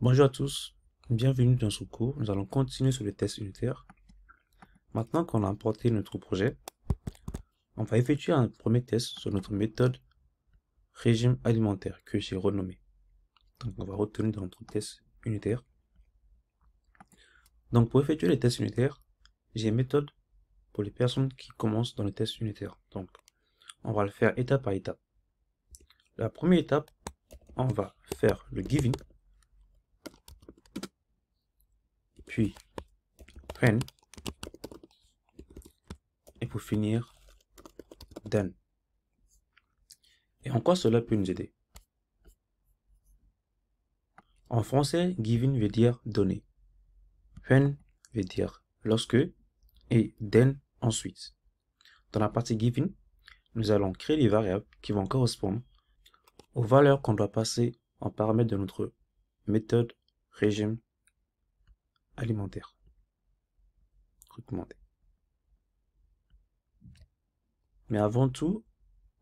Bonjour à tous, bienvenue dans ce cours. Nous allons continuer sur le test unitaire. Maintenant qu'on a importé notre projet, on va effectuer un premier test sur notre méthode régime alimentaire que j'ai renommé. Donc on va retenir dans notre test unitaire. Donc pour effectuer les tests unitaires, j'ai une méthode pour les personnes qui commencent dans le test unitaire. Donc on va le faire étape par étape. La première étape, on va faire le given, puis when, et pour finir, then. Et en quoi cela peut nous aider? En français, given veut dire donner. When veut dire lorsque et then ensuite. Dans la partie given, nous allons créer des variables qui vont correspondre aux valeurs qu'on doit passer en paramètre de notre méthode régime alimentaire recommandé. Mais avant tout,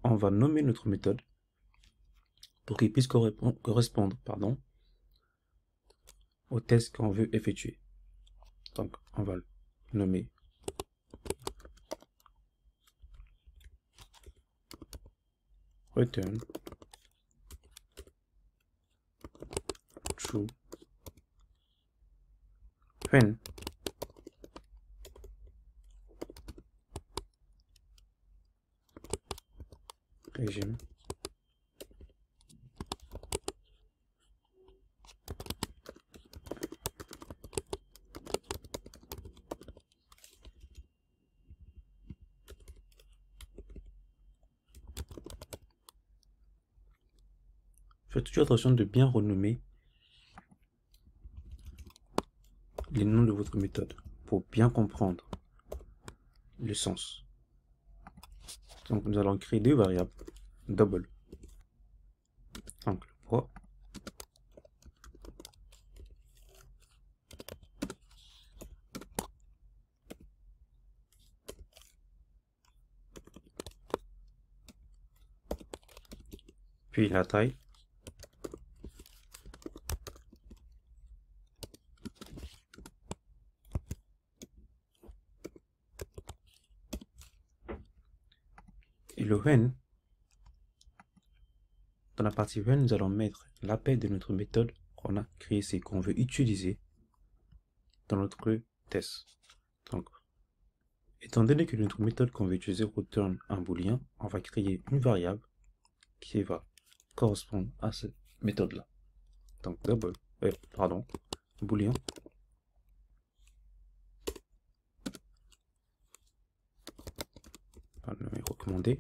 on va nommer notre méthode pour qu'il puisse correspondre au test qu'on veut effectuer. Donc, on va le nommer return true when régime faites toujours attention de bien renommer les noms de votre méthode pour bien comprendre le sens. Donc nous allons créer deux variables double. Donc le poids puis la taille et le when. Dans la partie when, nous allons mettre l'appel de notre méthode qu'on a créée, c'est qu'on veut utiliser dans notre test. Donc, étant donné que notre méthode qu'on veut utiliser return un booléen, on va créer une variable qui va correspondre à cette méthode-là. Donc, booléen. On va le recommander.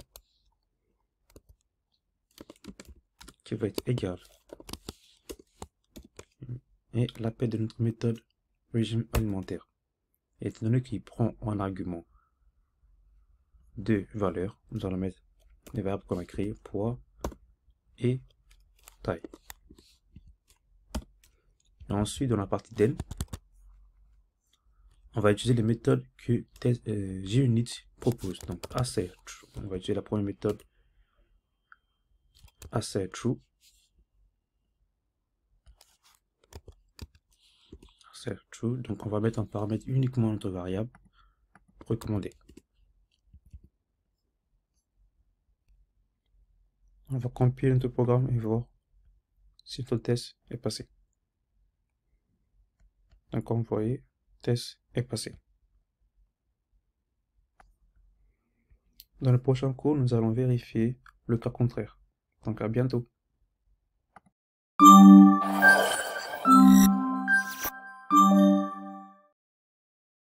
Qui va être égal et l'appel de notre méthode régime alimentaire. Et étant donné qu'il prend en argument deux valeurs, nous allons mettre les variables qu'on a créées, poids et taille. Et ensuite, dans la partie then, on va utiliser les méthodes que JUnit propose. Donc, assert true. On va utiliser la première méthode assert true. Assert true. Donc, on va mettre en paramètre uniquement notre variable recommandée. On va compiler notre programme et voir si notre test est passé. Donc, comme vous voyez, test est passé. Dans le prochain cours, nous allons vérifier le cas contraire. Donc, à bientôt.